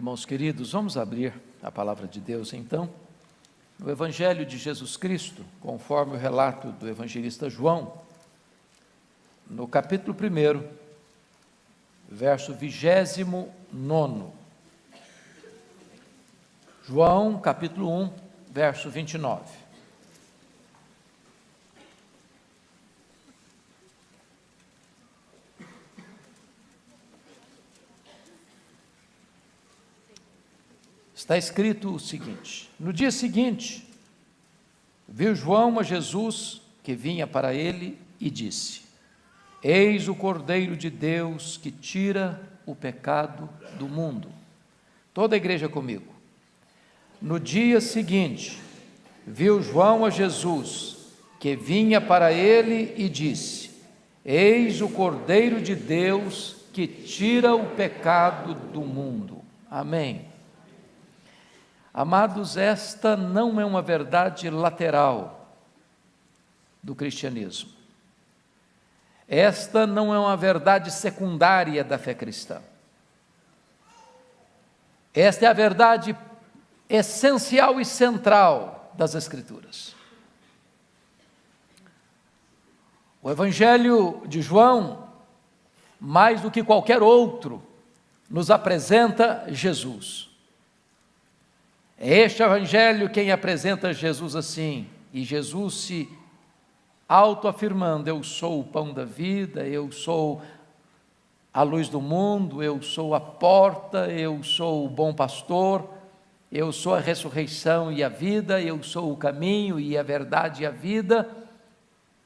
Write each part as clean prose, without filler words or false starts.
Irmãos queridos, vamos abrir a palavra de Deus então, no Evangelho de Jesus Cristo, conforme o relato do evangelista João, no capítulo 1, verso 29. João, capítulo 1, verso 29. Está escrito o seguinte: no dia seguinte, viu João a Jesus que vinha para ele e disse: Eis o Cordeiro de Deus que tira o pecado do mundo. Toda a igreja comigo. No dia seguinte, viu João a Jesus que vinha para ele e disse: Eis o Cordeiro de Deus que tira o pecado do mundo. Amém. Amados, esta não é uma verdade lateral do cristianismo. Esta não é uma verdade secundária da fé cristã. Esta é a verdade essencial e central das Escrituras. O Evangelho de João, mais do que qualquer outro, nos apresenta Jesus. É este Evangelho quem apresenta Jesus assim, e Jesus se autoafirmando: eu sou o pão da vida, eu sou a luz do mundo, eu sou a porta, eu sou o bom pastor, eu sou a ressurreição e a vida, eu sou o caminho e a verdade e a vida,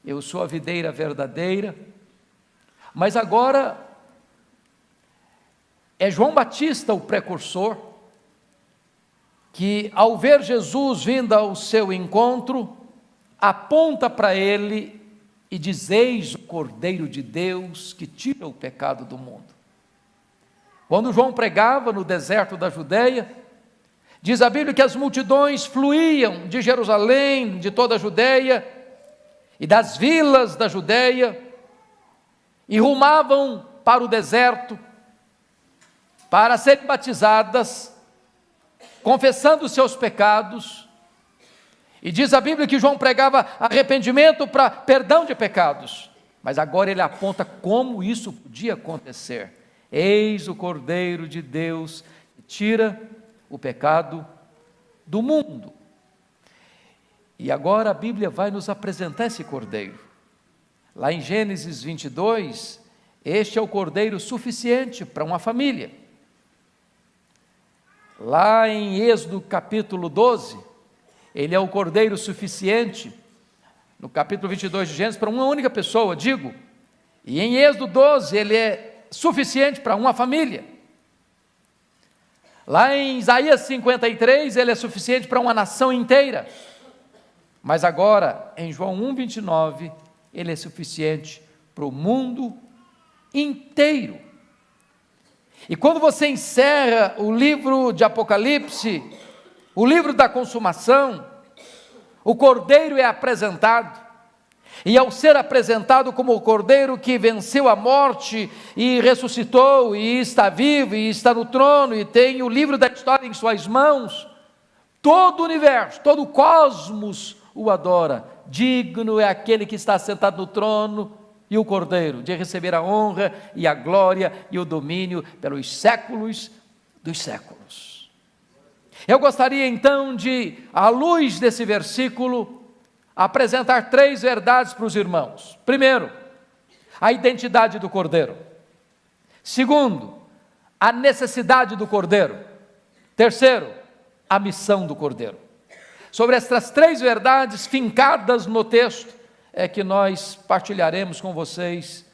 eu sou a videira verdadeira. Mas agora é João Batista o precursor, que ao ver Jesus vindo ao seu encontro, aponta para ele e diz: Eis o Cordeiro de Deus que tira o pecado do mundo. Quando João pregava no deserto da Judeia, diz a Bíblia que as multidões fluíam de Jerusalém, de toda a Judeia e das vilas da Judeia, e rumavam para o deserto para serem batizadas, confessando os seus pecados. E diz a Bíblia que João pregava arrependimento para perdão de pecados, mas agora ele aponta como isso podia acontecer. Eis o Cordeiro de Deus que tira o pecado do mundo. E agora a Bíblia vai nos apresentar esse Cordeiro. Lá em Gênesis 22, este é o Cordeiro suficiente para uma família. Lá em Êxodo capítulo 12, ele é o Cordeiro suficiente, no capítulo 22 de Gênesis, para uma única pessoa, digo. E em Êxodo 12, ele é suficiente para uma família. Lá em Isaías 53, ele é suficiente para uma nação inteira. Mas agora, em João 1,29, ele é suficiente para o mundo inteiro. E quando você encerra o livro de Apocalipse, o livro da consumação, o Cordeiro é apresentado, e ao ser apresentado como o Cordeiro que venceu a morte e ressuscitou, e está vivo, e está no trono, e tem o livro da história em suas mãos, todo o universo, todo o cosmos o adora. Digno é aquele que está sentado no trono e o Cordeiro, de receber a honra e a glória e o domínio pelos séculos dos séculos. Eu gostaria então de, à luz desse versículo, apresentar 3 verdades para os irmãos. Primeiro, a identidade do Cordeiro. Segundo, a necessidade do Cordeiro. Terceiro, a missão do Cordeiro. Sobre estas 3 verdades fincadas no texto, é que nós partilharemos com vocês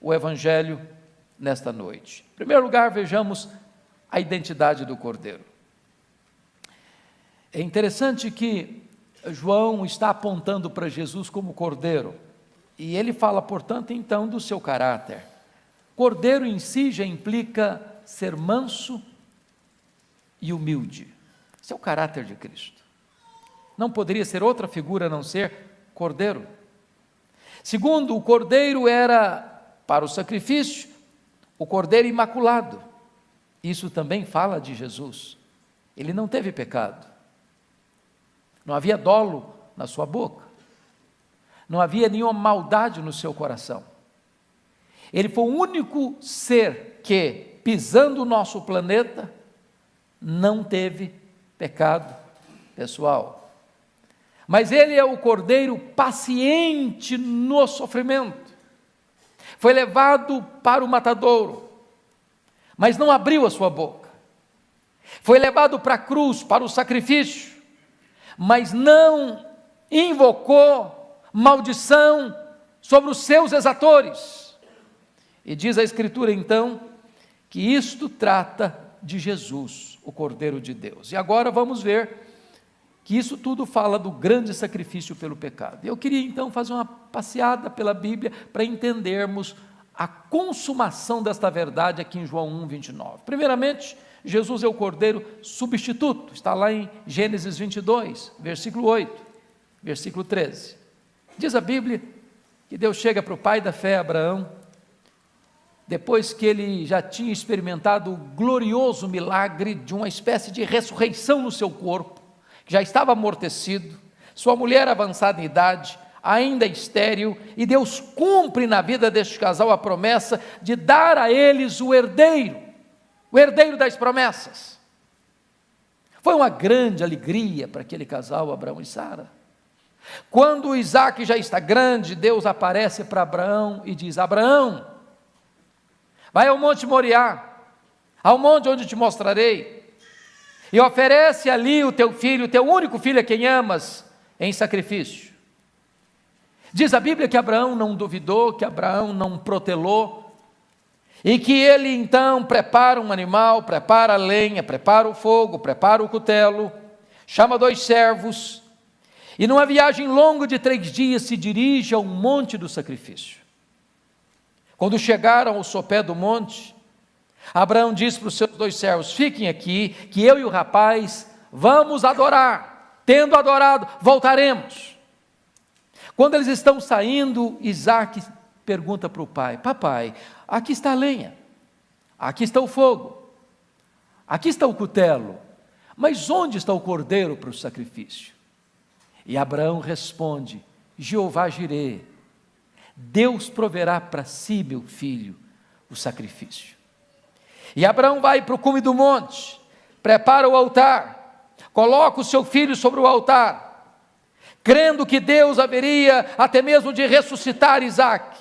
o Evangelho nesta noite. Em primeiro lugar, vejamos a identidade do Cordeiro. É interessante que João está apontando para Jesus como Cordeiro, e ele fala, portanto, então, do seu caráter. Cordeiro em si já implica ser manso e humilde. Esse é o caráter de Cristo. Não poderia ser outra figura a não ser Cordeiro. Segundo, o Cordeiro era, para o sacrifício, o Cordeiro imaculado. isso também fala de Jesus. Ele não teve pecado, não havia dolo na sua boca, não havia nenhuma maldade no seu coração. Ele foi o único ser que, pisando o nosso planeta, não teve pecado pessoal. Mas ele é o cordeiro paciente no sofrimento. Foi levado para o matadouro, mas não abriu a sua boca. Foi levado para a cruz, para o sacrifício, mas não invocou maldição sobre os seus exatores. E diz a Escritura então, que isto trata de Jesus, o Cordeiro de Deus. E agora vamos ver que isso tudo fala do grande sacrifício pelo pecado. Eu queria então fazer uma passeada pela Bíblia para entendermos a consumação desta verdade aqui em João 1:29. Primeiramente, Jesus é o Cordeiro substituto, está lá em Gênesis 22, versículo 8, versículo 13. Diz a Bíblia que Deus chega para o pai da fé, Abraão, depois que ele já tinha experimentado o glorioso milagre de uma espécie de ressurreição no seu corpo, que já estava amortecido, sua mulher avançada em idade, ainda estéril, e Deus cumpre na vida deste casal a promessa de dar a eles o herdeiro das promessas. Foi uma grande alegria para aquele casal, Abraão e Sara. Quando Isaac já está grande, Deus aparece para Abraão e diz: Abraão, vai ao Monte Moriá, ao monte onde te mostrarei, e oferece ali o teu filho, o teu único filho a quem amas, em sacrifício. Diz a Bíblia que Abraão não duvidou, que Abraão não protelou, e que ele então prepara um animal, prepara a lenha, prepara o fogo, prepara o cutelo, chama 2 servos, e numa viagem longa de 3 dias se dirige ao monte do sacrifício. Quando chegaram ao sopé do monte, Abraão disse para os seus 2 servos: fiquem aqui, que eu e o rapaz vamos adorar, tendo adorado, voltaremos. Quando eles estão saindo, Isaac pergunta para o pai: papai, aqui está a lenha, aqui está o fogo, aqui está o cutelo, mas onde está o cordeiro para o sacrifício? E Abraão responde: Jeová Jirê, Deus proverá para si, meu filho, o sacrifício. E Abraão vai para o cume do monte, prepara o altar, coloca o seu filho sobre o altar, crendo que Deus haveria até mesmo de ressuscitar Isaac.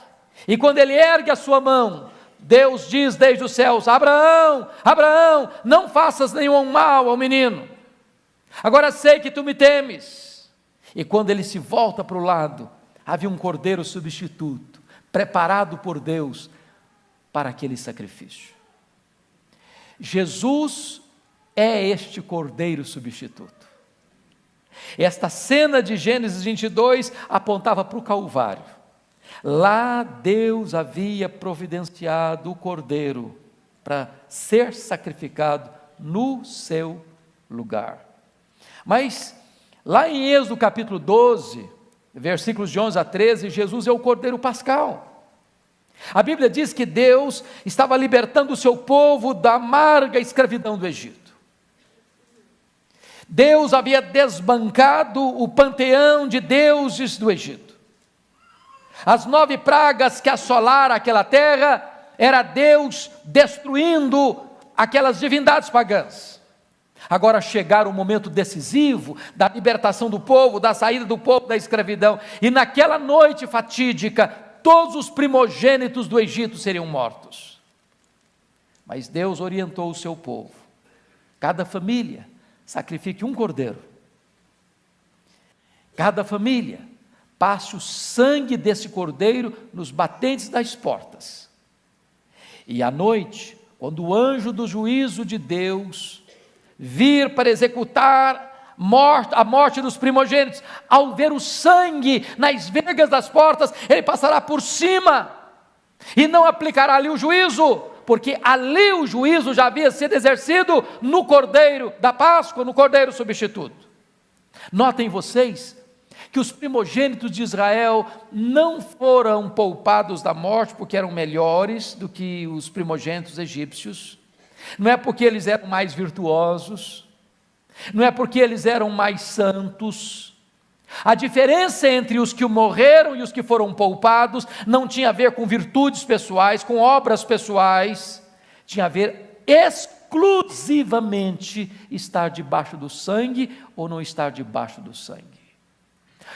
E quando ele ergue a sua mão, Deus diz desde os céus: Abraão, Abraão, não faças nenhum mal ao menino, agora sei que tu me temes. E quando ele se volta para o lado, havia um cordeiro substituto, preparado por Deus para aquele sacrifício. Jesus é este cordeiro substituto. Esta cena de Gênesis 22 apontava para o Calvário. Lá Deus havia providenciado o cordeiro para ser sacrificado no seu lugar. Mas lá em Êxodo capítulo 12, versículos de 11 a 13, Jesus é o cordeiro pascal. A Bíblia diz que Deus estava libertando o seu povo da amarga escravidão do Egito. Deus havia desbancado o panteão de deuses do Egito. As 9 pragas que assolaram aquela terra, era Deus destruindo aquelas divindades pagãs. Agora chegara o momento decisivo da libertação do povo, da saída do povo da escravidão, e naquela noite fatídica, todos os primogênitos do Egito seriam mortos. Mas Deus orientou o seu povo: cada família sacrifique um cordeiro, cada família passe o sangue desse cordeiro nos batentes das portas, e à noite, quando o anjo do juízo de Deus vir para executar a morte dos primogênitos, ao ver o sangue nas vergas das portas, ele passará por cima e não aplicará ali o juízo, porque ali o juízo já havia sido exercido no cordeiro da Páscoa, no cordeiro substituto. Notem vocês que os primogênitos de Israel não foram poupados da morte porque eram melhores do que os primogênitos egípcios, não é porque eles eram mais virtuosos, não é porque eles eram mais santos. A diferença entre os que morreram e os que foram poupados não tinha a ver com virtudes pessoais, com obras pessoais, tinha a ver exclusivamente estar debaixo do sangue ou não estar debaixo do sangue.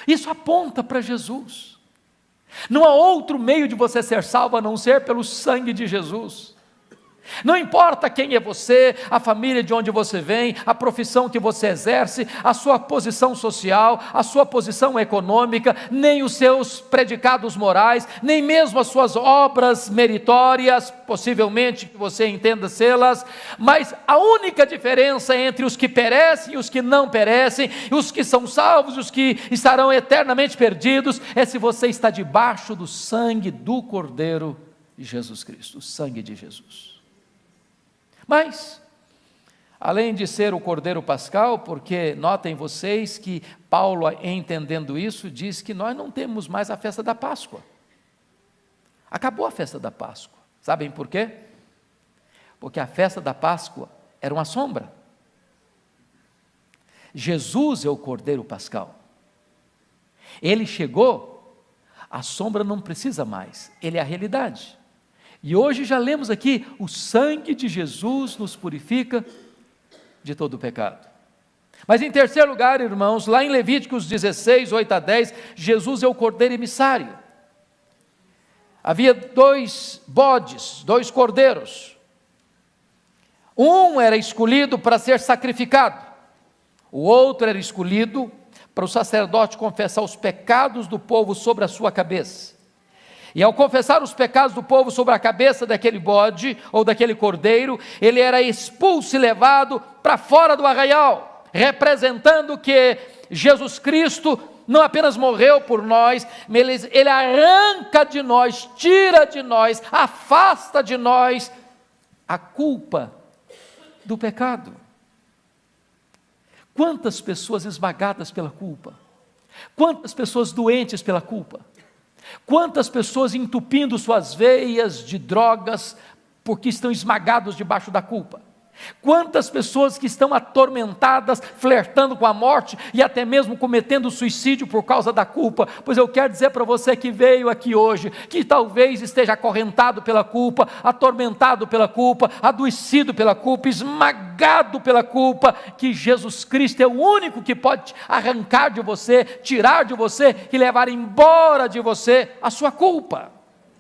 Isso aponta para Jesus. Não há outro meio de você ser salvo a não ser pelo sangue de Jesus. Não importa quem é você, a família de onde você vem, a profissão que você exerce, a sua posição social, a sua posição econômica, nem os seus predicados morais, nem mesmo as suas obras meritórias, possivelmente que você entenda sê-las, mas a única diferença entre os que perecem e os que não perecem, os que são salvos e os que estarão eternamente perdidos, é se você está debaixo do sangue do Cordeiro de Jesus Cristo, o sangue de Jesus. Mas, além de ser o Cordeiro Pascal, porque notem vocês que Paulo, entendendo isso, diz que nós não temos mais a festa da Páscoa. Acabou a festa da Páscoa. Sabem por quê? Porque a festa da Páscoa era uma sombra. Jesus é o Cordeiro Pascal. Ele chegou, a sombra não precisa mais, ele é a realidade. E hoje já lemos aqui, o sangue de Jesus nos purifica de todo o pecado. Mas em terceiro lugar, irmãos, lá em Levíticos 16, 8 a 10, Jesus é o cordeiro emissário. Havia 2 bodes, 2 cordeiros. Um era escolhido para ser sacrificado, o outro era escolhido para o sacerdote confessar os pecados do povo sobre a sua cabeça. E ao confessar os pecados do povo sobre a cabeça daquele bode, ou daquele cordeiro, ele era expulso e levado para fora do arraial, representando que Jesus Cristo não apenas morreu por nós, mas ele arranca de nós, tira de nós, afasta de nós a culpa do pecado. Quantas pessoas esmagadas pela culpa, quantas pessoas doentes pela culpa, quantas pessoas entupindo suas veias de drogas porque estão esmagados debaixo da culpa, quantas pessoas que estão atormentadas, flertando com a morte e até mesmo cometendo suicídio por causa da culpa. Pois eu quero dizer para você que veio aqui hoje, que talvez esteja acorrentado pela culpa, atormentado pela culpa, adoecido pela culpa, esmagado pela culpa, que Jesus Cristo é o único que pode arrancar de você, tirar de você e levar embora de você a sua culpa.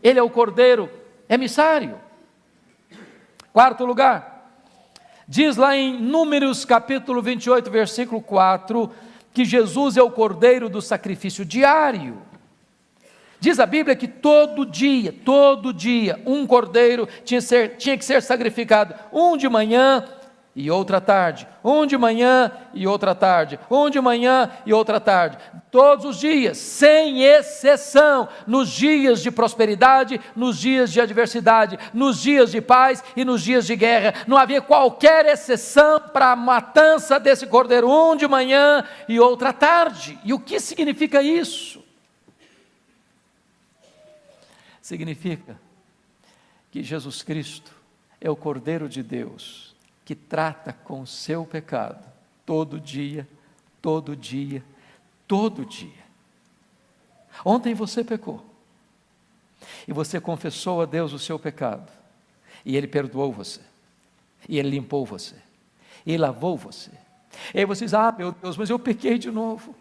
Ele é o Cordeiro emissário. Quarto lugar, diz lá em Números capítulo 28, versículo 4, que Jesus é o cordeiro do sacrifício diário. Diz a Bíblia que todo dia, um cordeiro tinha que ser sacrificado, um de manhã e outra tarde, um de manhã e outra tarde, um de manhã e outra tarde, todos os dias, sem exceção, nos dias de prosperidade, nos dias de adversidade, nos dias de paz e nos dias de guerra. Não havia qualquer exceção para a matança desse cordeiro, um de manhã e outra tarde. E o que significa isso? Significa que Jesus Cristo é o Cordeiro de Deus, que trata com o seu pecado, todo dia, todo dia, todo dia. Ontem você pecou, e você confessou a Deus o seu pecado, e Ele perdoou você, e Ele limpou você, e Ele lavou você. E aí você diz, meu Deus, mas eu pequei de novo,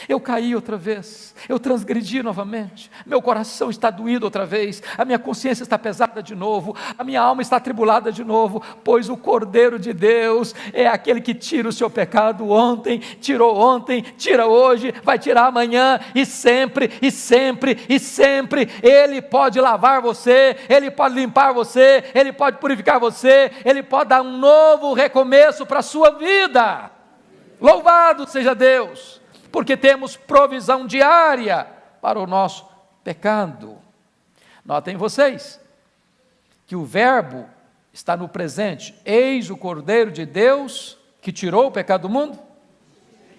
eu caí outra vez, eu transgredi novamente, meu coração está doído outra vez, a minha consciência está pesada de novo, a minha alma está atribulada de novo, pois o Cordeiro de Deus é aquele que tira o seu pecado ontem, tirou ontem, tira hoje, vai tirar amanhã, e sempre, e sempre, e sempre, Ele pode lavar você, Ele pode limpar você, Ele pode purificar você, Ele pode dar um novo recomeço para a sua vida. Louvado seja Deus! Porque temos provisão diária para o nosso pecado. Notem vocês, que o verbo está no presente, eis o Cordeiro de Deus, que tirou o pecado do mundo,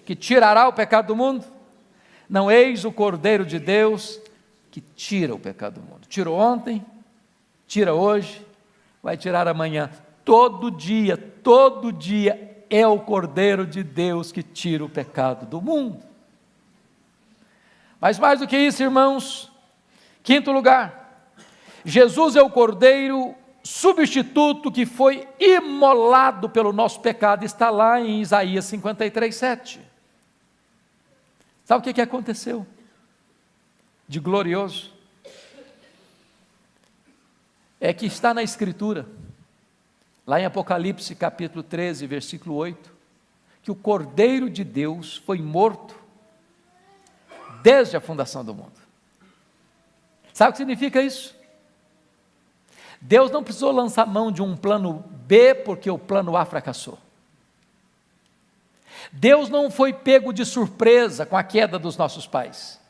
que tirará o pecado do mundo, não eis o Cordeiro de Deus, que tira o pecado do mundo, tirou ontem, tira hoje, vai tirar amanhã, todo dia é o Cordeiro de Deus que tira o pecado do mundo. Mas mais do que isso, irmãos, quinto lugar, Jesus é o Cordeiro substituto que foi imolado pelo nosso pecado, está lá em Isaías 53:7. Sabe o que aconteceu de glorioso? É que está na Escritura, lá em Apocalipse capítulo 13, versículo 8, que o Cordeiro de Deus foi morto desde a fundação do mundo. Sabe o que significa isso? Deus não precisou lançar mão de um plano B porque o plano A fracassou. Deus não foi pego de surpresa com a queda dos nossos pais.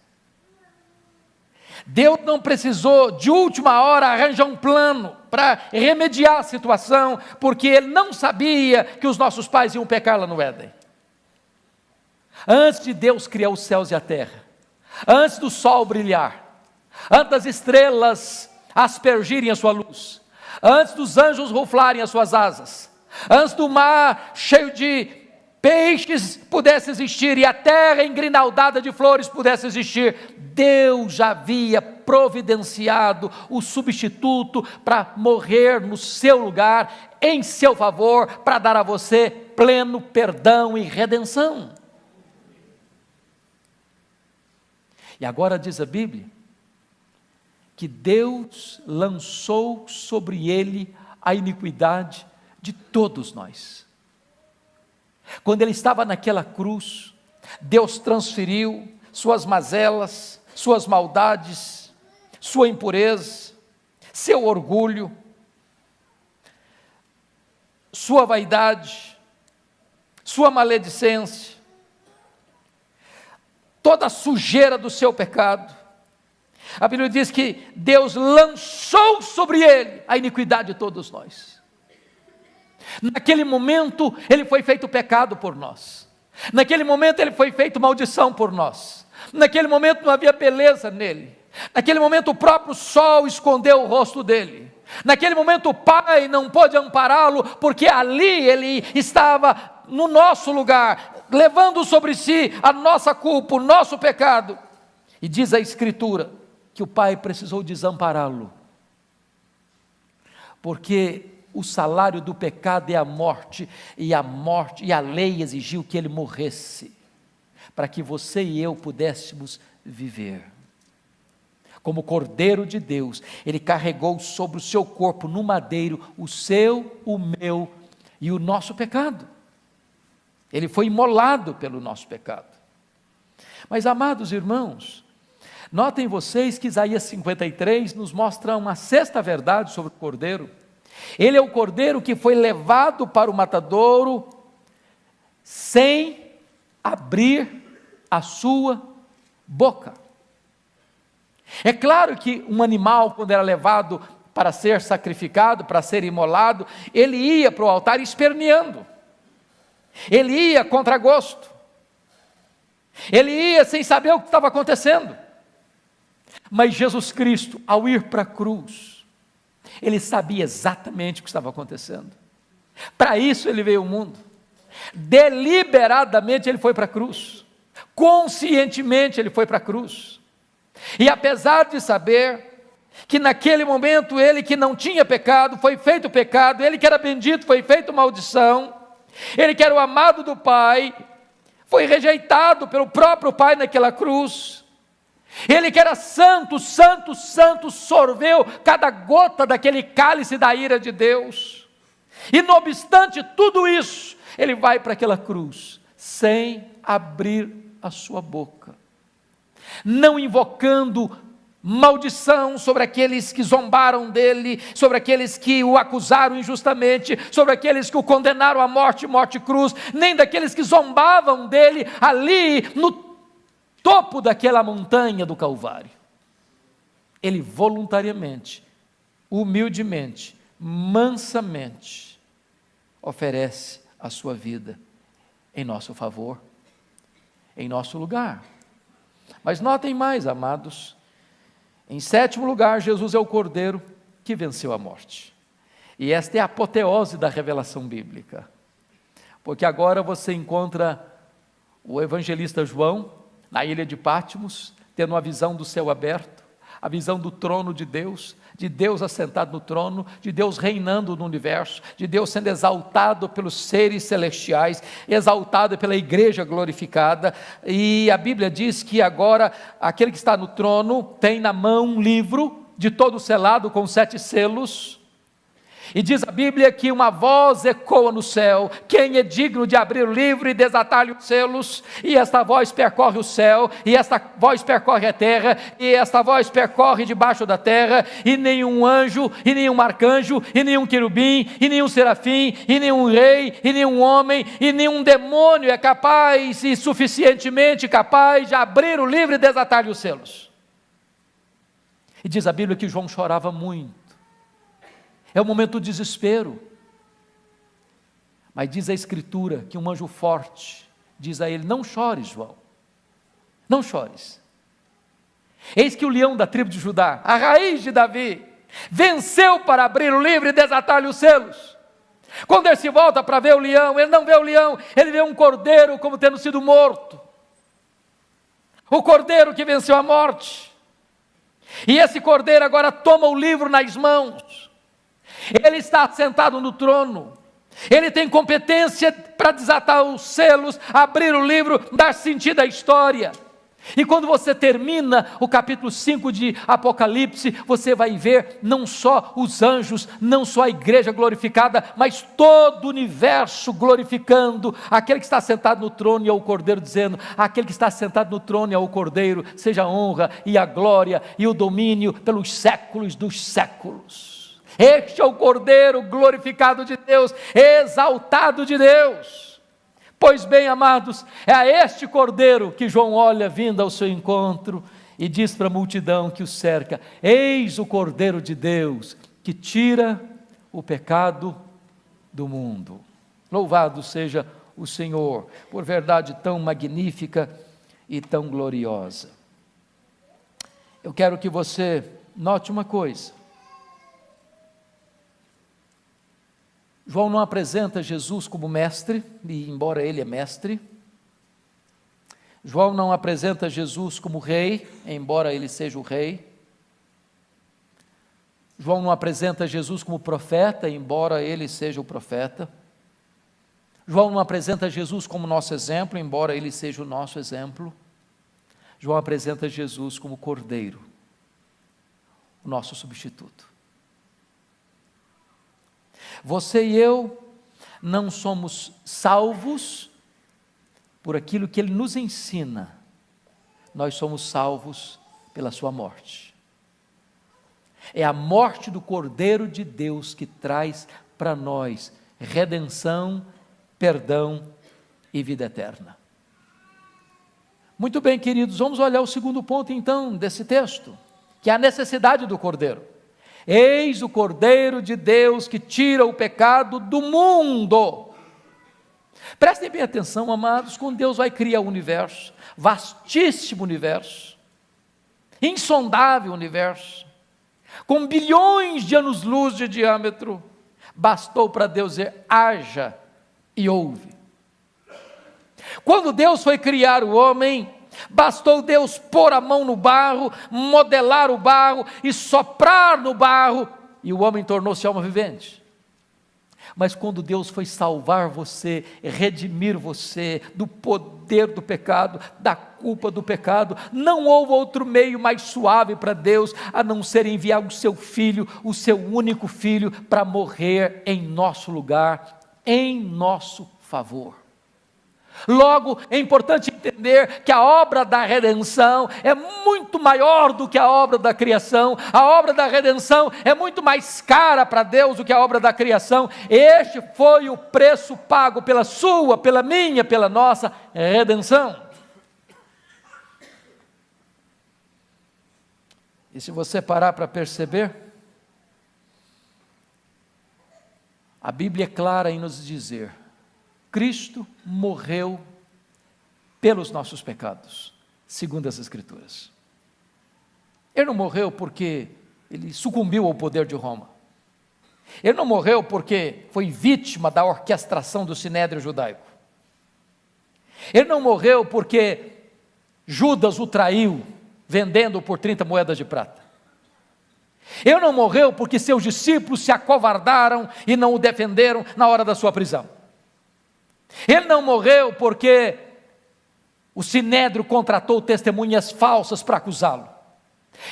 Deus não precisou de última hora arranjar um plano para remediar a situação, porque Ele não sabia que os nossos pais iam pecar lá no Éden. Antes de Deus criar os céus e a terra, antes do sol brilhar, antes das estrelas aspergirem a sua luz, antes dos anjos ruflarem as suas asas, antes do mar cheio de peixes pudesse existir e a terra engrinaldada de flores pudesse existir, Deus já havia providenciado o substituto para morrer no seu lugar, em seu favor, para dar a você pleno perdão e redenção. E agora diz a Bíblia que Deus lançou sobre ele a iniquidade de todos nós. Quando ele estava naquela cruz, Deus transferiu suas mazelas, suas maldades, sua impureza, seu orgulho, sua vaidade, sua maledicência, toda a sujeira do seu pecado. A Bíblia diz que Deus lançou sobre ele a iniquidade de todos nós. Naquele momento ele foi feito pecado por nós. Naquele momento ele foi feito maldição por nós. Naquele momento não havia beleza nele. Naquele momento o próprio sol escondeu o rosto dele. Naquele momento o Pai não pôde ampará-lo, porque ali ele estava no nosso lugar, levando sobre si a nossa culpa, o nosso pecado. E diz a Escritura que o Pai precisou desampará-lo, porque o salário do pecado é a morte, e a lei exigiu que ele morresse, para que você e eu pudéssemos viver. Como Cordeiro de Deus, ele carregou sobre o seu corpo no madeiro o seu, o meu e o nosso pecado. Ele foi imolado pelo nosso pecado. Mas, amados irmãos, notem vocês que Isaías 53 nos mostra uma sexta verdade sobre o Cordeiro. Ele é o Cordeiro que foi levado para o matadouro sem abrir a sua boca. É claro que um animal, quando era levado para ser sacrificado, para ser imolado, ele ia para o altar esperneando, ele ia contra gosto, ele ia sem saber o que estava acontecendo. Mas Jesus Cristo, ao ir para a cruz, ele sabia exatamente o que estava acontecendo. Para isso ele veio ao mundo. Deliberadamente ele foi para a cruz. Conscientemente ele foi para a cruz. E apesar de saber que naquele momento ele que não tinha pecado, foi feito pecado, ele que era bendito, foi feito maldição, ele que era o amado do Pai, foi rejeitado pelo próprio Pai naquela cruz. Ele que era santo, santo, santo, sorveu cada gota daquele cálice da ira de Deus. E não obstante tudo isso, ele vai para aquela cruz, sem abrir a sua boca, não invocando maldição sobre aqueles que zombaram dele, sobre aqueles que o acusaram injustamente, sobre aqueles que o condenaram à morte, morte e cruz, nem daqueles que zombavam dele ali no topo daquela montanha do Calvário. Ele voluntariamente, humildemente, mansamente, oferece a sua vida em nosso favor, em nosso lugar. Mas notem mais, amados, em sétimo lugar, Jesus é o Cordeiro que venceu a morte. E esta é a apoteose da revelação bíblica, porque agora você encontra o evangelista João na ilha de Patmos, tendo uma visão do céu aberto, a visão do trono de Deus assentado no trono, de Deus reinando no universo, de Deus sendo exaltado pelos seres celestiais, exaltado pela igreja glorificada. E a Bíblia diz que agora aquele que está no trono tem na mão um livro de todo selado com 7 selos. E diz a Bíblia que uma voz ecoa no céu: quem é digno de abrir o livro e desatar-lhe os selos? E esta voz percorre o céu, e esta voz percorre a terra, e esta voz percorre debaixo da terra, e nenhum anjo, e nenhum arcanjo, e nenhum querubim, e nenhum serafim, e nenhum rei, e nenhum homem, e nenhum demônio é capaz, e suficientemente capaz, de abrir o livro e desatar-lhe os selos. E diz a Bíblia que João chorava muito. É o momento do desespero. Mas diz a Escritura que um anjo forte diz a ele: não chores, João, não chores. Eis que o leão da tribo de Judá, a raiz de Davi, venceu para abrir o livro e desatar-lhe os selos. Quando ele se volta para ver o leão, ele não vê o leão, ele vê um cordeiro como tendo sido morto. O cordeiro que venceu a morte. E esse cordeiro agora toma o livro nas mãos. Ele está sentado no trono, ele tem competência para desatar os selos, abrir o livro, dar sentido à história. E quando você termina o capítulo 5 de Apocalipse, você vai ver não só os anjos, não só a igreja glorificada, mas todo o universo glorificando aquele que está sentado no trono e ao Cordeiro, dizendo: aquele que está sentado no trono e ao Cordeiro, seja a honra e a glória e o domínio pelos séculos dos séculos. Este é o Cordeiro glorificado de Deus, exaltado de Deus. Pois bem, amados, é a este Cordeiro que João olha vindo ao seu encontro e diz para a multidão que o cerca: eis o Cordeiro de Deus que tira o pecado do mundo. Louvado seja o Senhor por verdade tão magnífica e tão gloriosa. Eu quero que você note uma coisa. João não apresenta Jesus como mestre, e embora ele é mestre. João não apresenta Jesus como rei, embora ele seja o rei. João não apresenta Jesus como profeta, embora ele seja o profeta. João não apresenta Jesus como nosso exemplo, embora ele seja o nosso exemplo. João apresenta Jesus como Cordeiro, o nosso substituto. Você e eu não somos salvos por aquilo que ele nos ensina, nós somos salvos pela sua morte. É a morte do Cordeiro de Deus que traz para nós redenção, perdão e vida eterna. Muito bem, queridos, vamos olhar o segundo ponto então desse texto, que é a necessidade do Cordeiro. Eis o Cordeiro de Deus que tira o pecado do mundo. Prestem bem atenção, amados, quando Deus vai criar o universo, vastíssimo universo, insondável universo, com bilhões de anos-luz de diâmetro, bastou para Deus dizer: haja e houve. Quando Deus foi criar o homem, bastou Deus pôr a mão no barro, modelar o barro e soprar no barro, e o homem tornou-se alma vivente. Mas quando Deus foi salvar você, redimir você do poder do pecado, da culpa do pecado, não houve outro meio mais suave para Deus, a não ser enviar o seu filho, o seu único filho, para morrer em nosso lugar, em nosso favor. Logo, é importante entender que a obra da redenção é muito maior do que a obra da criação. A obra da redenção é muito mais cara para Deus do que a obra da criação. Este foi o preço pago pela sua, pela minha, pela nossa redenção. E se você parar para perceber, a Bíblia é clara em nos dizer: Cristo morreu pelos nossos pecados, segundo as Escrituras. Ele não morreu porque ele sucumbiu ao poder de Roma. Ele não morreu porque foi vítima da orquestração do sinédrio judaico. Ele não morreu porque Judas o traiu, vendendo-o por 30 moedas de prata. Ele não morreu porque seus discípulos se acovardaram e não o defenderam na hora da sua prisão. Ele não morreu porque o sinédrio contratou testemunhas falsas para acusá-lo.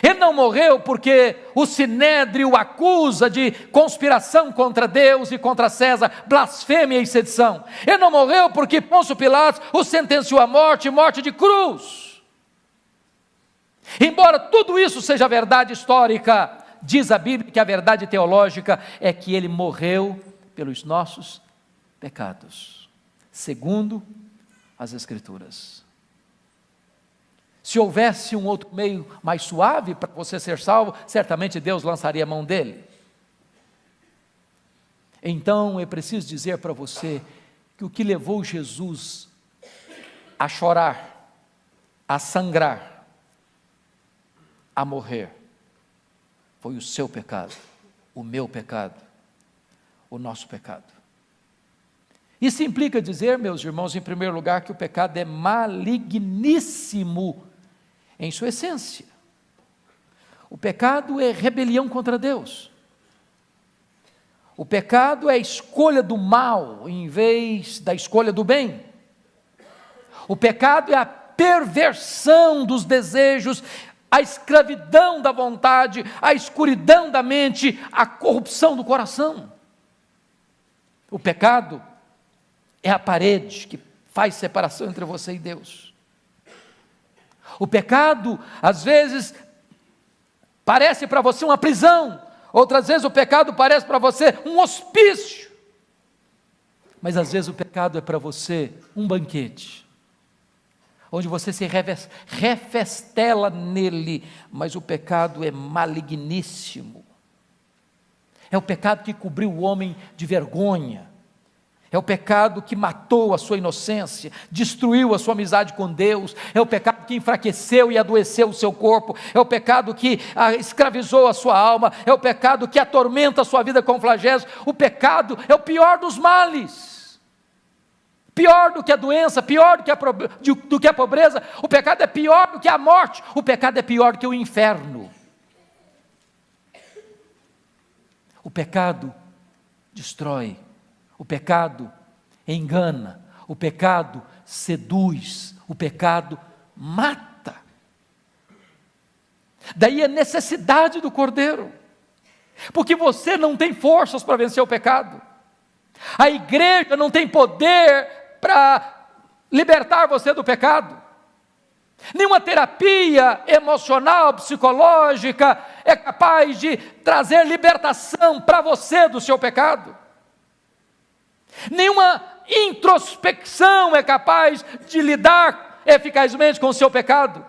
Ele não morreu porque o sinédrio o acusa de conspiração contra Deus e contra César, blasfêmia e sedição. Ele não morreu porque Pôncio Pilatos o sentenciou à morte, morte de cruz. Embora tudo isso seja verdade histórica, diz a Bíblia que a verdade teológica é que ele morreu pelos nossos pecados, segundo as Escrituras. Se houvesse um outro meio mais suave para você ser salvo, certamente Deus lançaria a mão dele. Então é preciso dizer para você que o que levou Jesus a chorar, a sangrar, a morrer, foi o seu pecado, o meu pecado, o nosso pecado. Isso implica dizer, meus irmãos, em primeiro lugar, que o pecado é maligníssimo em sua essência. O pecado é rebelião contra Deus. O pecado é a escolha do mal em vez da escolha do bem. O pecado é a perversão dos desejos, a escravidão da vontade, a escuridão da mente, a corrupção do coração. O pecado é a parede que faz separação entre você e Deus. O pecado, às vezes, parece para você uma prisão, outras vezes o pecado parece para você um hospício, mas às vezes o pecado é para você um banquete, onde você se refestela nele, mas o pecado é maligníssimo. É o pecado que cobriu o homem de vergonha. É o pecado que matou a sua inocência, destruiu a sua amizade com Deus. É o pecado que enfraqueceu e adoeceu o seu corpo. É o pecado que escravizou a sua alma. É o pecado que atormenta a sua vida com flagelos. O pecado é o pior dos males. Pior do que a doença, pior do que a pobreza. O pecado é pior do que a morte. O pecado é pior do que o inferno. O pecado destrói. O pecado engana, o pecado seduz, o pecado mata. Daí a necessidade do Cordeiro, porque você não tem forças para vencer o pecado. A igreja não tem poder para libertar você do pecado. Nenhuma terapia emocional, psicológica é capaz de trazer libertação para você do seu pecado. Nenhuma introspecção é capaz de lidar eficazmente com o seu pecado.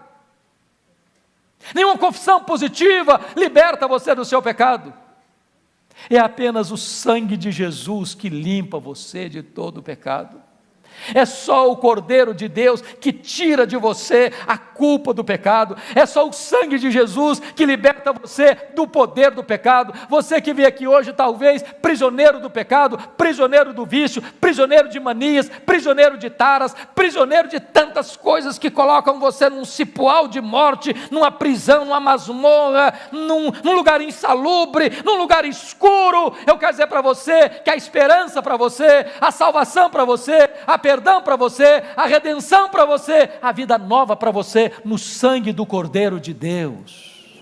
Nenhuma confissão positiva liberta você do seu pecado. É apenas o sangue de Jesus que limpa você de todo o pecado. É só o Cordeiro de Deus que tira de você a culpa do pecado. É só o sangue de Jesus que liberta você do poder do pecado. Você que veio aqui hoje talvez prisioneiro do pecado, prisioneiro do vício, prisioneiro de manias, prisioneiro de taras, prisioneiro de tantas coisas que colocam você num cipoal de morte, numa prisão, numa masmorra, num lugar insalubre, num lugar escuro. Eu quero dizer para você que a esperança para você, a salvação para você, a perdão para você, a redenção para você, a vida nova para você, no sangue do Cordeiro de Deus.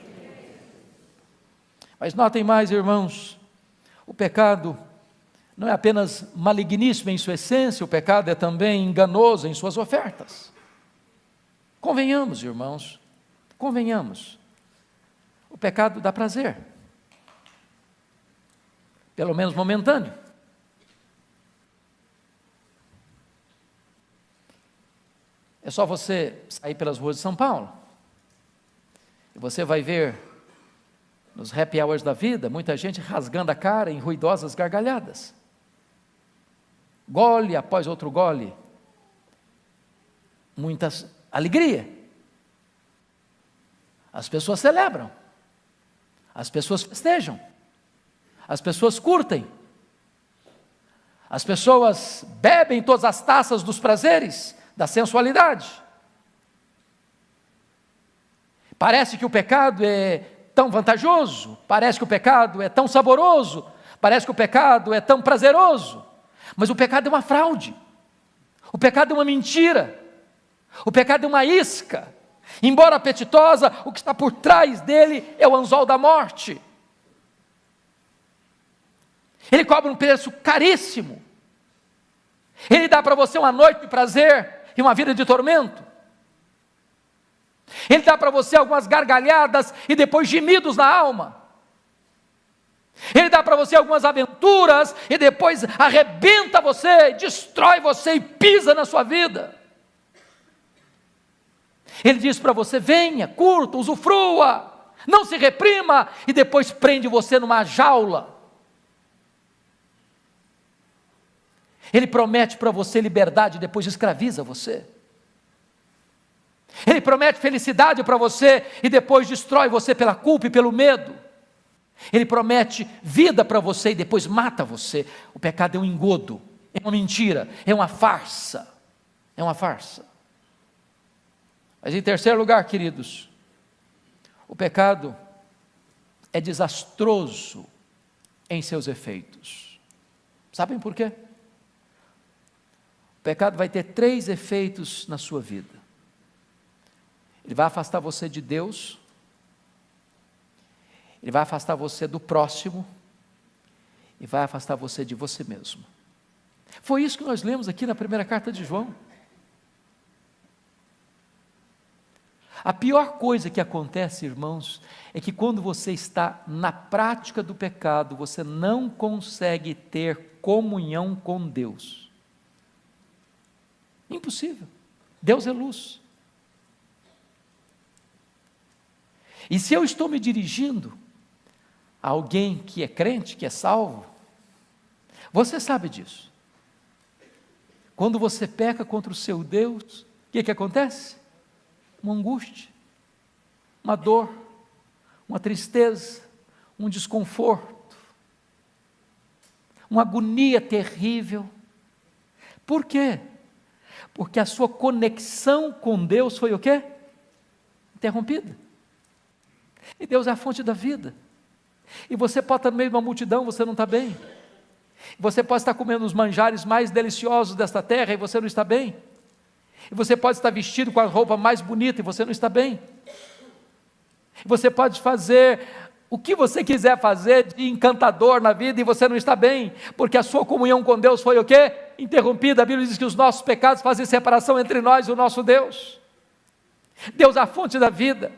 Mas notem mais, irmãos, o pecado não é apenas maligníssimo em sua essência, o pecado é também enganoso em suas ofertas. Convenhamos, irmãos, convenhamos, o pecado dá prazer, pelo menos momentâneo. É só você sair pelas ruas de São Paulo, e você vai ver, nos happy hours da vida, muita gente rasgando a cara em ruidosas gargalhadas. Gole após outro gole, muita alegria. As pessoas celebram, as pessoas festejam, As pessoas curtem. As pessoas bebem todas as taças dos prazeres, da sensualidade. Parece que o pecado é tão vantajoso, parece que o pecado é tão saboroso, parece que o pecado é tão prazeroso, mas o pecado é uma fraude, o pecado é uma mentira, o pecado é uma isca. Embora apetitosa, o que está por trás dele é o anzol da morte. Ele cobra um preço caríssimo. Ele dá para você uma noite de prazer e uma vida de tormento. Ele dá para você algumas gargalhadas e depois gemidos na alma. Ele dá para você algumas aventuras e depois arrebenta você, destrói você e pisa na sua vida. Ele diz para você: venha, curta, usufrua, não se reprima, e depois prende você numa jaula. Ele promete para você liberdade e depois escraviza você. Ele promete felicidade para você e depois destrói você pela culpa e pelo medo. Ele promete vida para você e depois mata você. O pecado é um engodo, é uma mentira, é uma farsa. É uma farsa. Mas em terceiro lugar, queridos, o pecado é desastroso em seus efeitos. Sabem por quê? O pecado vai ter 3 efeitos na sua vida. Ele vai afastar você de Deus, ele vai afastar você do próximo, e vai afastar você de você mesmo. Foi isso que nós lemos aqui na primeira carta de João. A pior coisa que acontece, irmãos, é que quando você está na prática do pecado, você não consegue ter comunhão com Deus. Impossível. Deus é luz. E se eu estou me dirigindo a alguém que é crente, que é salvo, você sabe disso. Quando você peca contra o seu Deus, o que acontece? Uma angústia, uma dor, uma tristeza, um desconforto, uma agonia terrível. Por quê? Porque a sua conexão com Deus foi o quê? Interrompida. E Deus é a fonte da vida. E você pode estar no meio de uma multidão, você não está bem. Você pode estar comendo os manjares mais deliciosos desta terra e você não está bem. E você pode estar vestido com a roupa mais bonita e você não está bem. Você pode fazer o que você quiser fazer de encantador na vida e você não está bem, porque a sua comunhão com Deus foi o quê? Interrompida. A Bíblia diz que os nossos pecados fazem separação entre nós e o nosso Deus. Deus é a fonte da vida.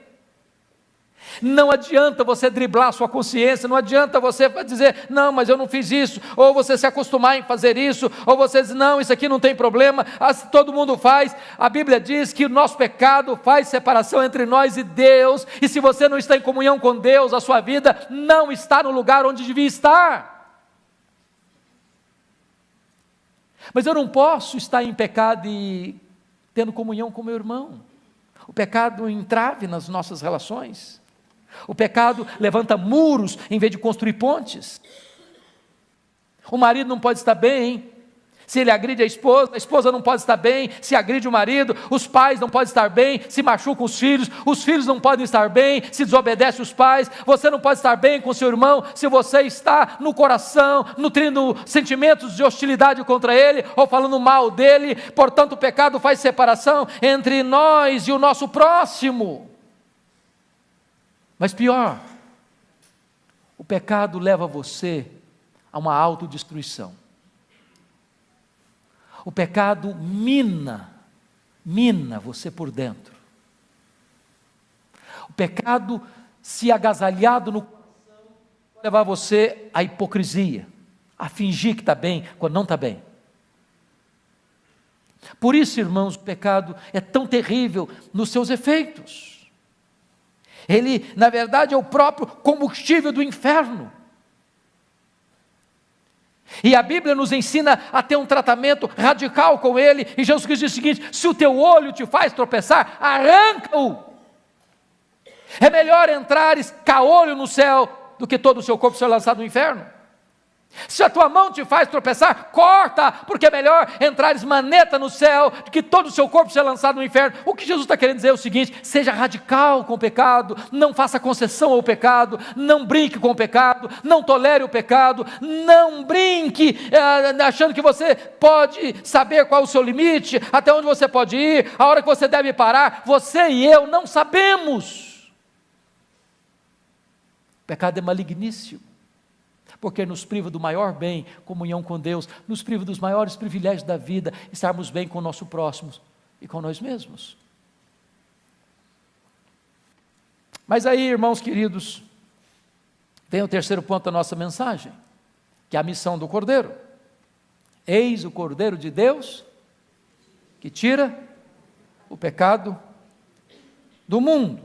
Não adianta você driblar a sua consciência, não adianta você dizer, não, mas eu não fiz isso, ou você se acostumar em fazer isso, ou você dizer, não, isso aqui não tem problema, todo mundo faz. A Bíblia diz que o nosso pecado faz separação entre nós e Deus, e se você não está em comunhão com Deus, a sua vida não está no lugar onde devia estar. Mas eu não posso estar em pecado e tendo comunhão com meu irmão. O pecado entrave nas nossas relações. O pecado levanta muros em vez de construir pontes. O marido não pode estar bem se ele agride a esposa não pode estar bem se agride o marido, os pais não podem estar bem se machucam os filhos não podem estar bem se desobedecem os pais, você não pode estar bem com seu irmão se você está no coração nutrindo sentimentos de hostilidade contra ele ou falando mal dele. Portanto, o pecado faz separação entre nós e o nosso próximo. Mas pior, o pecado leva você a uma autodestruição. O pecado mina você por dentro. O pecado, se agasalhado no coração, vai levar você à hipocrisia, a fingir que está bem quando não está bem. Por isso, irmãos, o pecado é tão terrível nos seus efeitos. Ele, na verdade, é o próprio combustível do inferno. E a Bíblia nos ensina a ter um tratamento radical com ele. E Jesus Cristo diz o seguinte: se o teu olho te faz tropeçar, arranca-o. É melhor entrares caolho no céu do que todo o seu corpo ser lançado no inferno. Se a tua mão te faz tropeçar, corta, porque é melhor entrares maneta no céu do que todo o seu corpo ser lançado no inferno. O que Jesus está querendo dizer é o seguinte: seja radical com o pecado, não faça concessão ao pecado, não brinque com o pecado, não tolere o pecado, não brinque achando que você pode saber qual é o seu limite, até onde você pode ir, a hora que você deve parar. Você e eu não sabemos. O pecado é maligníssimo, porque nos priva do maior bem, comunhão com Deus, nos priva dos maiores privilégios da vida, estarmos bem com o nosso próximo e com nós mesmos. Mas aí, irmãos queridos, tem o terceiro ponto da nossa mensagem, que é a missão do Cordeiro. Eis o Cordeiro de Deus, que tira o pecado do mundo.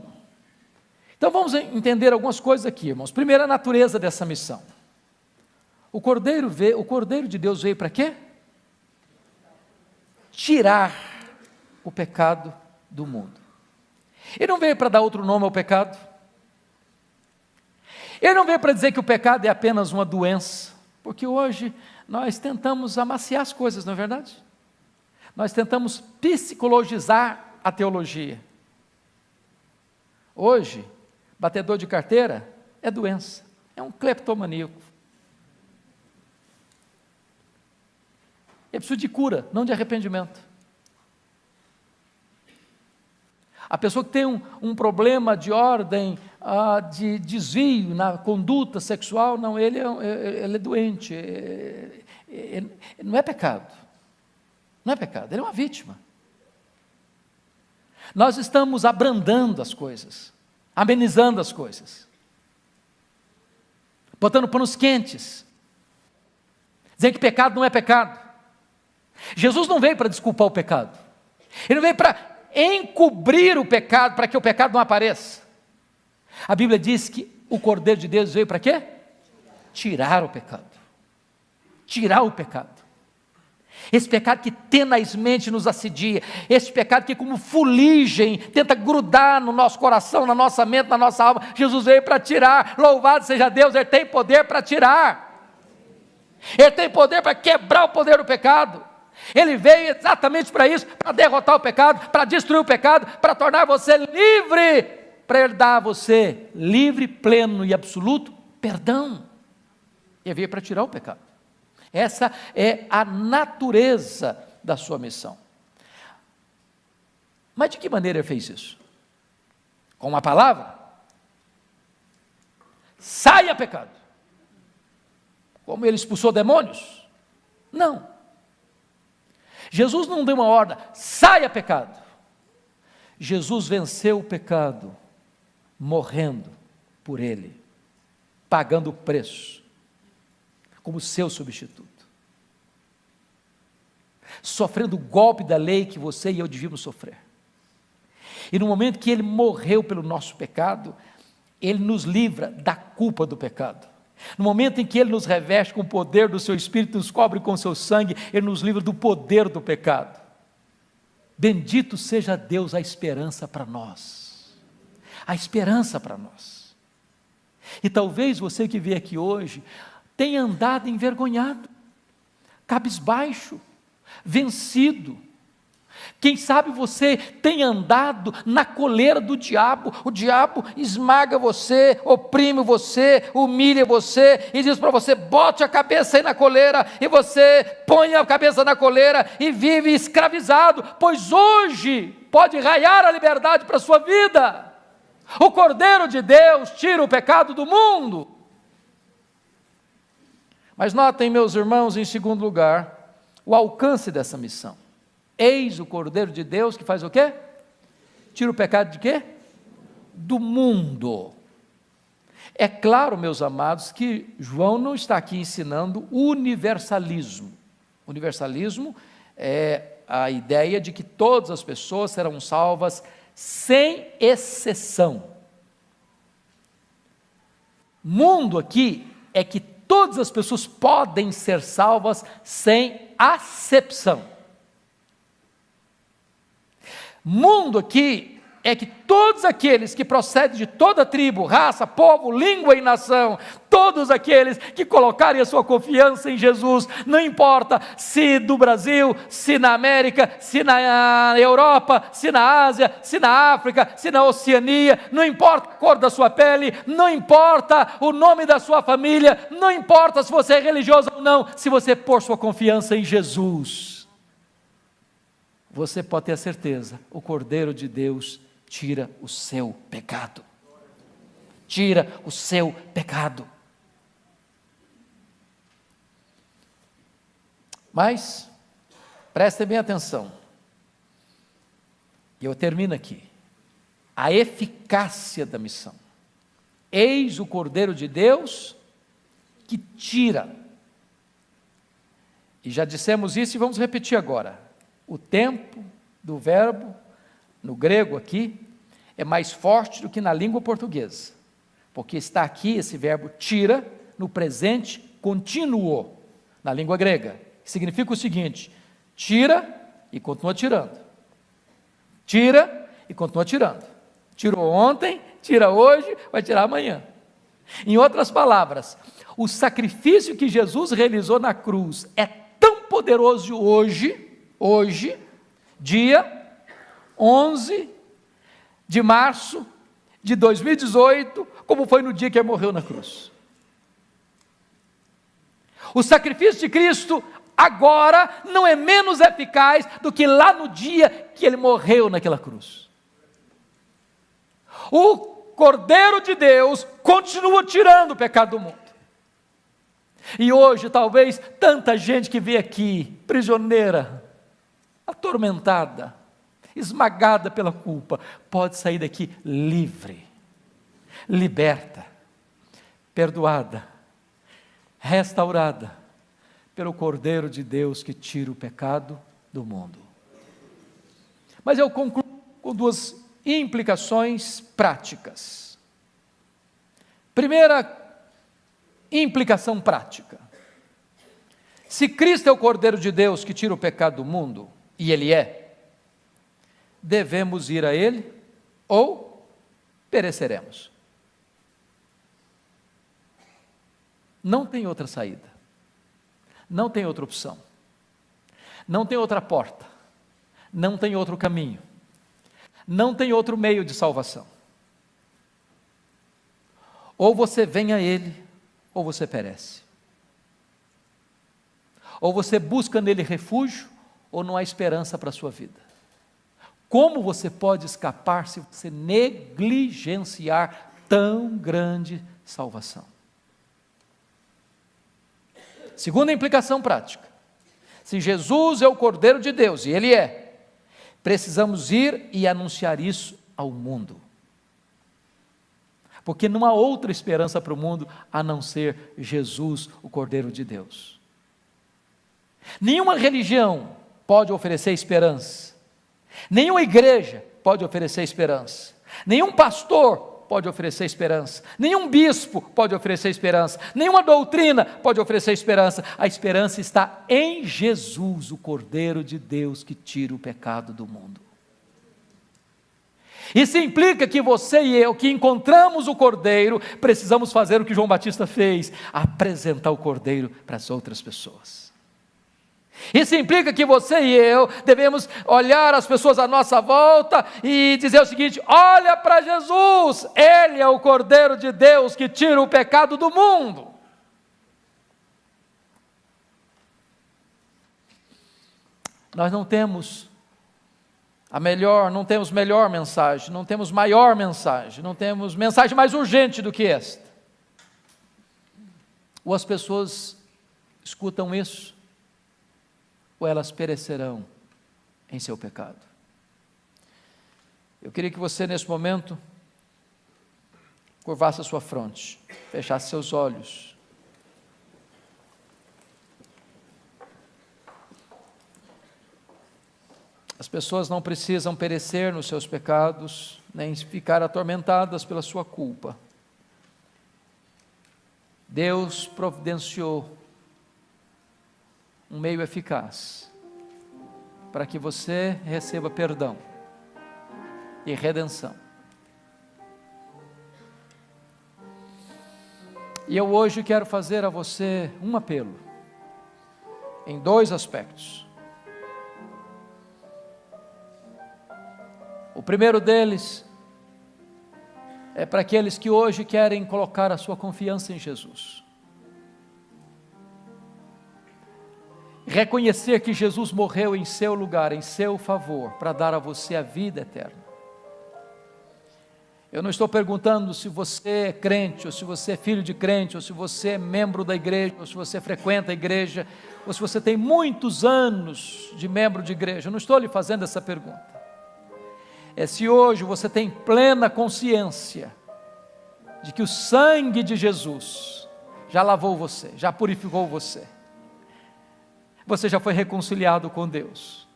Então vamos entender algumas coisas aqui, irmãos. Primeiro, a natureza dessa missão. O Cordeiro de Deus veio para quê? Tirar o pecado do mundo. Ele não veio para dar outro nome ao pecado. Ele não veio para dizer que o pecado é apenas uma doença, porque hoje nós tentamos amaciar as coisas, não é verdade? Nós tentamos psicologizar a teologia. Hoje, batedor de carteira é doença, é um cleptomaníaco. É preciso de cura, não de arrependimento. A pessoa que tem um problema de ordem, de desvio na conduta sexual, não, ele é doente, não é pecado. Não é pecado, ele é uma vítima. Nós estamos abrandando as coisas, amenizando as coisas, botando panos quentes, dizendo que pecado não é pecado. Jesus não veio para desculpar o pecado, ele não veio para encobrir o pecado, para que o pecado não apareça. A Bíblia diz que o Cordeiro de Deus veio para quê? Tirar o pecado. Tirar o pecado. Esse pecado que tenazmente nos assedia, esse pecado que como fuligem tenta grudar no nosso coração, na nossa mente, na nossa alma, Jesus veio para tirar. Louvado seja Deus, Ele tem poder para tirar. Ele tem poder para quebrar o poder do pecado. Ele veio exatamente para isso, para derrotar o pecado, para destruir o pecado, para tornar você livre, para Ele dar a você livre, pleno e absoluto perdão. Ele veio para tirar o pecado. Essa é a natureza da sua missão. Mas de que maneira Ele fez isso? Com uma palavra? Saia pecado. Como Ele expulsou demônios? Não. Jesus não deu uma ordem, saia pecado. Jesus venceu o pecado, morrendo por ele, pagando o preço, como seu substituto, sofrendo o golpe da lei que você e eu devíamos sofrer. E no momento que ele morreu pelo nosso pecado, ele nos livra da culpa do pecado. No momento em que Ele nos reveste com o poder do Seu Espírito, nos cobre com o Seu sangue, Ele nos livra do poder do pecado. Bendito seja Deus, a esperança para nós. A esperança para nós. E talvez você que veio aqui hoje, tenha andado envergonhado, cabisbaixo, vencido. Quem sabe você tem andado na coleira do diabo, o diabo esmaga você, oprime você, humilha você, e diz para você, bote a cabeça aí na coleira, e você põe a cabeça na coleira, e vive escravizado, pois hoje pode raiar a liberdade para a sua vida. O Cordeiro de Deus tira o pecado do mundo. Mas notem, meus irmãos, em segundo lugar, o alcance dessa missão. Eis o Cordeiro de Deus que faz o quê? Tira o pecado de quê? Do mundo. É claro, meus amados, que João não está aqui ensinando universalismo. Universalismo é a ideia de que todas as pessoas serão salvas sem exceção. Mundo aqui é que todas as pessoas podem ser salvas sem acepção. Mundo aqui é que todos aqueles que procedem de toda tribo, raça, povo, língua e nação, todos aqueles que colocarem a sua confiança em Jesus, não importa se do Brasil, se na América, se na Europa, se na Ásia, se na África, se na Oceania, não importa a cor da sua pele, não importa o nome da sua família, não importa se você é religioso ou não, se você pôr sua confiança em Jesus, você pode ter a certeza, o Cordeiro de Deus tira o seu pecado. Tira o seu pecado. Mas, prestem bem atenção, e eu termino aqui, a eficácia da missão. Eis o Cordeiro de Deus que tira, e já dissemos isso e vamos repetir agora, o tempo do verbo, no grego aqui, é mais forte do que na língua portuguesa, porque está aqui esse verbo tira, no presente contínuo, na língua grega, que significa o seguinte, tira e continua tirando, tira e continua tirando, tirou ontem, tira hoje, vai tirar amanhã. Em outras palavras, o sacrifício que Jesus realizou na cruz é tão poderoso hoje, dia 11 de março de 2018, como foi no dia que ele morreu na cruz. O sacrifício de Cristo agora não é menos eficaz do que lá no dia que ele morreu naquela cruz. O Cordeiro de Deus continua tirando o pecado do mundo. E hoje, talvez, tanta gente que veio aqui, prisioneira, atormentada, esmagada pela culpa, pode sair daqui livre, liberta, perdoada, restaurada, pelo Cordeiro de Deus que tira o pecado do mundo. Mas eu concluo com duas implicações práticas. Primeira implicação prática: se Cristo é o Cordeiro de Deus que tira o pecado do mundo, e Ele é, devemos ir a Ele ou pereceremos. Não tem outra saída, não tem outra opção, não tem outra porta, não tem outro caminho, não tem outro meio de salvação. Ou você vem a Ele, ou você perece. Ou você busca nele refúgio, ou não há esperança para a sua vida. Como você pode escapar se você negligenciar tão grande salvação? Segunda implicação prática: se Jesus é o Cordeiro de Deus, e Ele é, precisamos ir e anunciar isso ao mundo. Porque não há outra esperança para o mundo a não ser Jesus, o Cordeiro de Deus. Nenhuma religião pode oferecer esperança, nenhuma igreja pode oferecer esperança, nenhum pastor pode oferecer esperança, nenhum bispo pode oferecer esperança, nenhuma doutrina pode oferecer esperança. A esperança está em Jesus, o Cordeiro de Deus que tira o pecado do mundo. Isso implica que você e eu, que encontramos o Cordeiro, precisamos fazer o que João Batista fez: apresentar o Cordeiro para as outras pessoas. Isso implica que você e eu devemos olhar as pessoas à nossa volta e dizer o seguinte: olha para Jesus, Ele é o Cordeiro de Deus que tira o pecado do mundo. Nós não temos não temos melhor mensagem, não temos maior mensagem, não temos mensagem mais urgente do que esta. Ou as pessoas escutam isso, ou elas perecerão em seu pecado. Eu queria que você, nesse momento, curvasse a sua fronte, fechasse seus olhos. As pessoas não precisam perecer nos seus pecados, nem ficar atormentadas pela sua culpa. Deus providenciou um meio eficaz para que você receba perdão e redenção. E eu hoje quero fazer a você um apelo, em 2 aspectos. O primeiro deles é para aqueles que hoje querem colocar a sua confiança em Jesus. Reconhecer que Jesus morreu em seu lugar, em seu favor, para dar a você a vida eterna. Eu não estou perguntando se você é crente, ou se você é filho de crente, ou se você é membro da igreja, ou se você frequenta a igreja, ou se você tem muitos anos de membro de igreja. Eu não estou lhe fazendo essa pergunta. É se hoje você tem plena consciência de que o sangue de Jesus já lavou você, já purificou você. Você já foi reconciliado com Deus.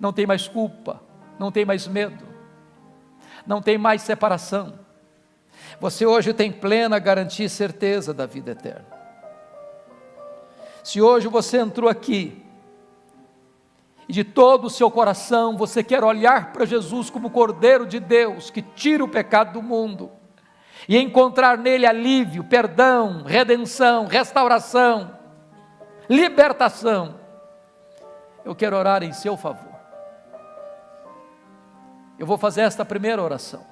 Não tem mais culpa, não tem mais medo, não tem mais separação. Você hoje tem plena garantia e certeza da vida eterna. Se hoje você entrou aqui e de todo o seu coração você quer olhar para Jesus como Cordeiro de Deus que tira o pecado do mundo e encontrar nele alívio, perdão, redenção, restauração, libertação, eu quero orar em seu favor. Eu vou fazer esta primeira oração,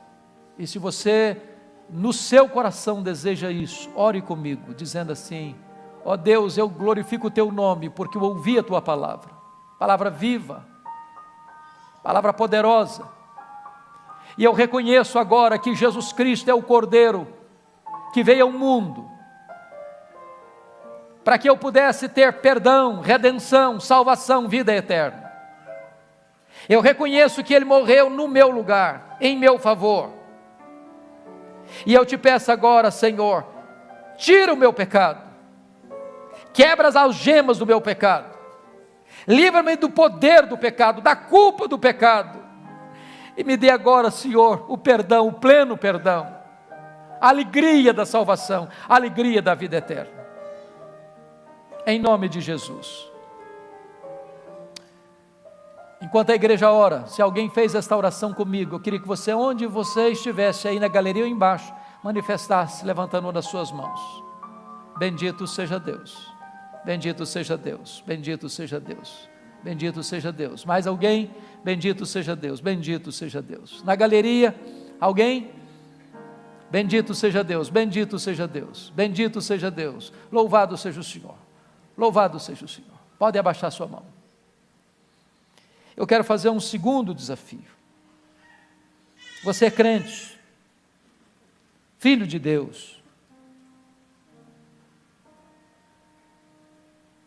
e se você no seu coração deseja isso, ore comigo, dizendo assim: ó Deus, eu glorifico o teu nome, porque eu ouvi a tua palavra, palavra viva, palavra poderosa, e eu reconheço agora que Jesus Cristo é o Cordeiro que veio ao mundo, para que eu pudesse ter perdão, redenção, salvação, vida eterna. Eu reconheço que Ele morreu no meu lugar, em meu favor, e eu te peço agora, Senhor, tira o meu pecado, quebra as algemas do meu pecado, livra-me do poder do pecado, da culpa do pecado, e me dê agora, Senhor, o perdão, o pleno perdão, a alegria da salvação, a alegria da vida eterna, em nome de Jesus. Enquanto a igreja ora, se alguém fez esta oração comigo, eu queria que você, onde você estivesse, aí na galeria ou embaixo, manifestasse, levantando uma das suas mãos. Bendito seja Deus, bendito seja Deus, bendito seja Deus, bendito seja Deus. Mais alguém? Bendito seja Deus, bendito seja Deus. Na galeria, alguém? Bendito seja Deus, bendito seja Deus, bendito seja Deus. Louvado seja o Senhor, louvado seja o Senhor. Pode abaixar sua mão. Eu quero fazer um segundo desafio. Você é crente, filho de Deus,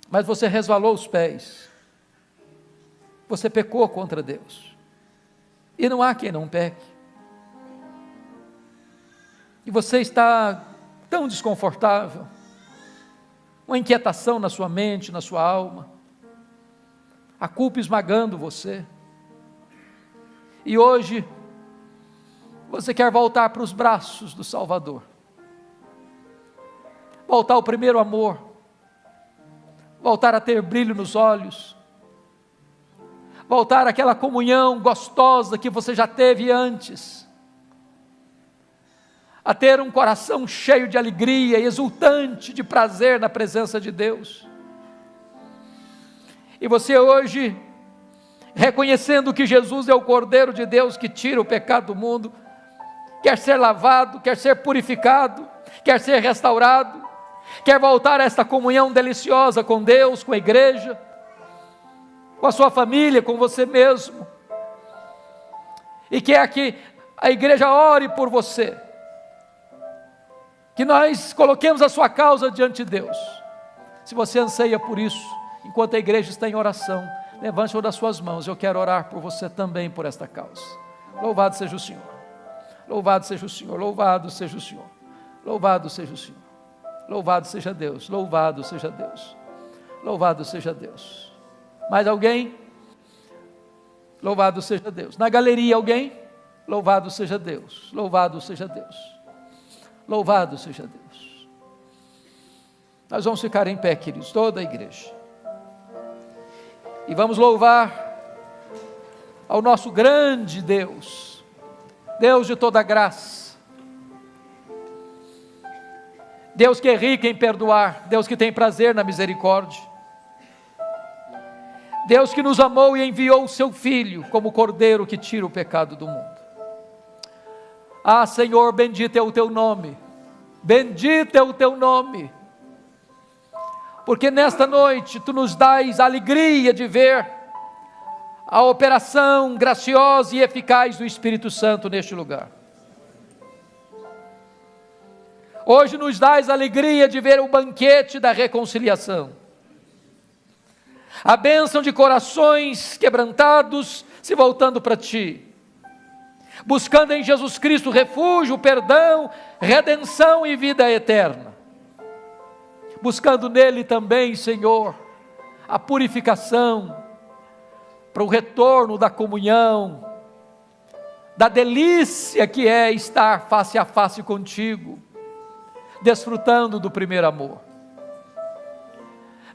mas você resvalou os pés, você pecou contra Deus, e não há quem não peque, e você está tão desconfortável, uma inquietação na sua mente, na sua alma, a culpa esmagando você, e hoje você quer voltar para os braços do Salvador, voltar ao primeiro amor, voltar a ter brilho nos olhos, voltar àquela comunhão gostosa que você já teve antes, a ter um coração cheio de alegria, exultante de prazer na presença de Deus. E você hoje, reconhecendo que Jesus é o Cordeiro de Deus que tira o pecado do mundo, quer ser lavado, quer ser purificado, quer ser restaurado, quer voltar a esta comunhão deliciosa com Deus, com a igreja, com a sua família, com você mesmo, e quer que a igreja ore por você, que nós coloquemos a sua causa diante de Deus. Se você anseia por isso, enquanto a igreja está em oração, levante uma das suas mãos, eu quero orar por você também por esta causa. Louvado seja o Senhor, louvado seja o Senhor, louvado seja o Senhor, louvado seja o Senhor, louvado seja Deus, louvado seja Deus, louvado seja Deus. Mais alguém? Louvado seja Deus. Na galeria alguém? Louvado seja Deus, louvado seja Deus, louvado seja Deus. Nós vamos ficar em pé, queridos, toda a igreja, e vamos louvar ao nosso grande Deus, Deus de toda graça, Deus que é rico em perdoar, Deus que tem prazer na misericórdia, Deus que nos amou e enviou o seu Filho como Cordeiro que tira o pecado do mundo. Ah, Senhor, bendito é o teu nome, bendito é o teu nome, porque nesta noite tu nos dás a alegria de ver a operação graciosa e eficaz do Espírito Santo neste lugar. Hoje nos dás a alegria de ver o banquete da reconciliação, a bênção de corações quebrantados se voltando para Ti, buscando em Jesus Cristo refúgio, perdão, redenção e vida eterna, buscando nele também, Senhor, a purificação, para o retorno da comunhão, da delícia que é estar face a face contigo, desfrutando do primeiro amor.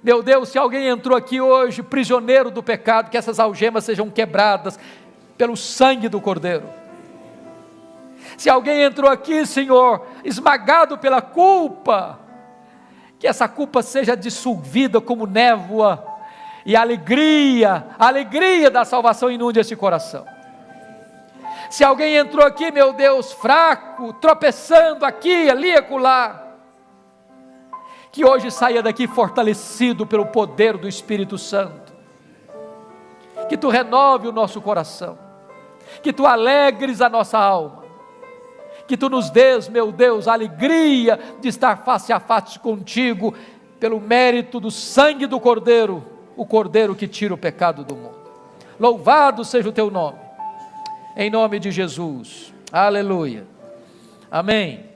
Meu Deus, se alguém entrou aqui hoje prisioneiro do pecado, que essas algemas sejam quebradas pelo sangue do Cordeiro. Se alguém entrou aqui, Senhor, esmagado pela culpa, que essa culpa seja dissolvida como névoa, e a alegria da salvação inunde esse coração. Se alguém entrou aqui, meu Deus, fraco, tropeçando aqui, ali e acolá, que hoje saia daqui fortalecido pelo poder do Espírito Santo, que Tu renove o nosso coração, que Tu alegres a nossa alma, que Tu nos dês, meu Deus, a alegria de estar face a face contigo, pelo mérito do sangue do Cordeiro, o Cordeiro que tira o pecado do mundo. Louvado seja o Teu nome, em nome de Jesus, aleluia, amém.